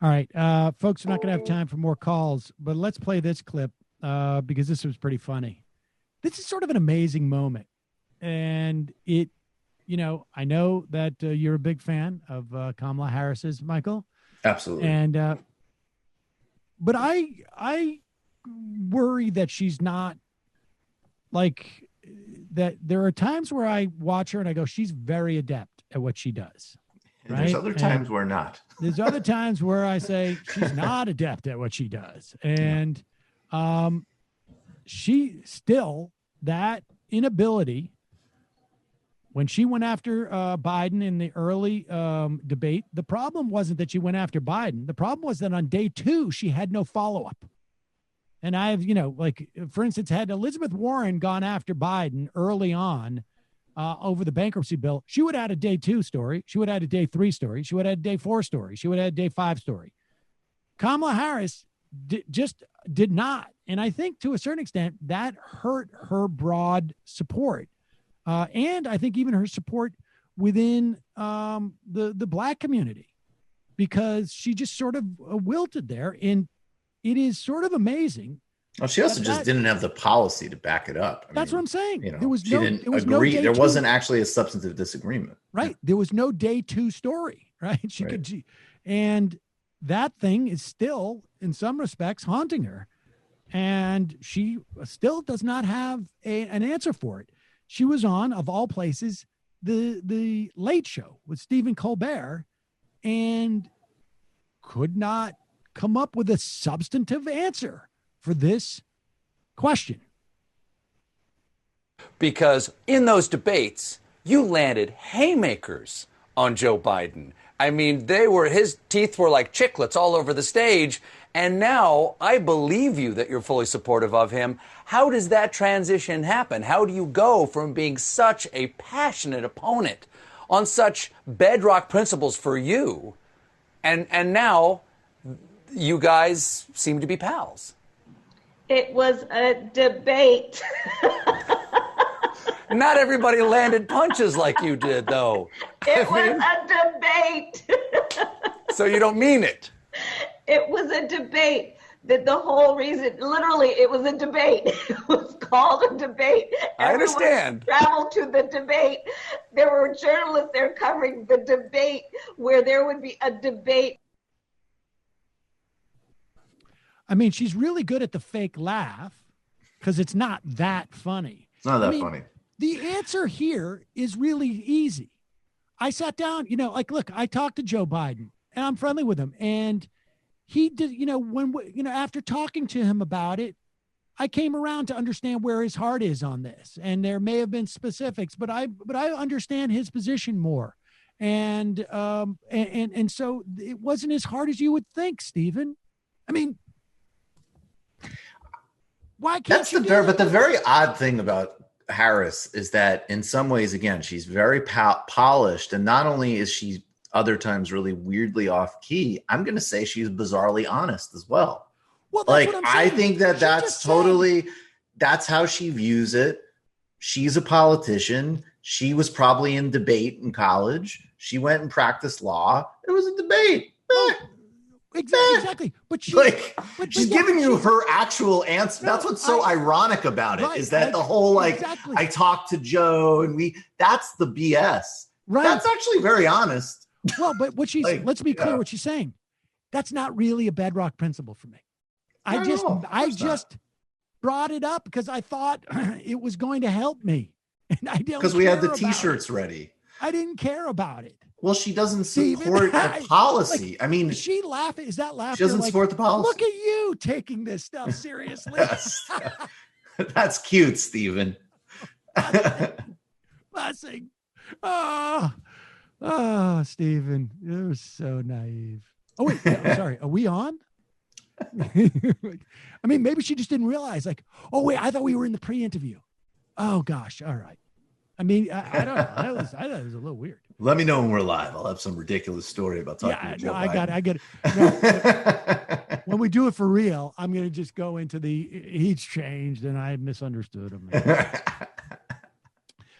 All right, folks, we're not going to have time for more calls, but let's play this clip because this was pretty funny. This is sort of an amazing moment. And it, I know that you're a big fan of Kamala Harris's, Michael. Absolutely. And, but I worry that she's not like that. There are times where I watch her and I go, she's very adept at what she does. Right? There's other times where not. There's other times where I say she's not adept at what she does. And she still, that inability, when she went after Biden in the early debate, the problem wasn't that she went after Biden. The problem was that on day 2, she had no follow-up. And I've, like, for instance, had Elizabeth Warren gone after Biden early on, over the bankruptcy bill, she would add a day 2 story. She would add a day 3 story. She would add a day 4 story. She would add a day 5 story. Kamala Harris just did not. And I think to a certain extent that hurt her broad support. And I think even her support within the Black community, because she just sort of wilted there. And it is sort of amazing. Well, she also just didn't have the policy to back it up. That's what I'm saying. There was she didn't agree. There wasn't actually a substantive disagreement. Right. Yeah. There was no day 2 story. Right. And that thing is still, in some respects, haunting her. And she still does not have an answer for it. She was on, of all places, the Late Show with Stephen Colbert, and could not come up with a substantive answer for this question. Because in those debates, you landed haymakers on Joe Biden. I mean, his teeth were like chiclets all over the stage. And now I believe you that you're fully supportive of him. How does that transition happen? How do you go from being such a passionate opponent on such bedrock principles for you, and now you guys seem to be pals? It was a debate. Not everybody landed punches like you did, though. It was a debate. So you don't mean it? It was a debate. The whole reason, literally, it was a debate. It was called a debate. I understand. Traveled to the debate. There were journalists there covering the debate, where there would be a debate. I mean, she's really good at the fake laugh because it's not that funny. It's not that funny. The answer here is really easy. I sat down, look, I talked to Joe Biden and I'm friendly with him. And he did, after talking to him about it, I came around to understand where his heart is on this. And there may have been specifics, but I understand his position more. And so it wasn't as hard as you would think, Stephen. I mean, why can't But the very odd thing about Harris is that in some ways, again, she's very polished. And not only is she other times really weirdly off key, I'm going to say she's bizarrely honest as well. Well, that's what I'm saying. I think that's how she views it. She's a politician. She was probably in debate in college. She went and practiced law. It was a debate. Exactly. But she's giving you her actual answer. That's what's so ironic about it, is that the whole I talked to Joe and that's the BS. Right. That's actually very honest. Well, but what she's let's be clear what she's saying. That's not really a bedrock principle for me. I just brought it up because I thought it was going to help me. And I don't, because we had the t-shirts ready. I didn't care about it. Well, she doesn't support the policy. I mean, is she laughing? Is that laughter? She doesn't support the policy. Look at you taking this stuff seriously. That's cute, Stephen. Blessing. Oh, Stephen, you're so naive. Oh, wait, I'm sorry. Are we on? I mean, maybe she just didn't realize, oh, wait, I thought we were in the pre-interview. Oh, gosh. All right. I mean, I don't know. I thought it was a little weird. Let me know when we're live. I'll have some ridiculous story about talking to Joe Biden. I get it. No, when we do it for real, I'm going to just go into he's changed and I misunderstood him.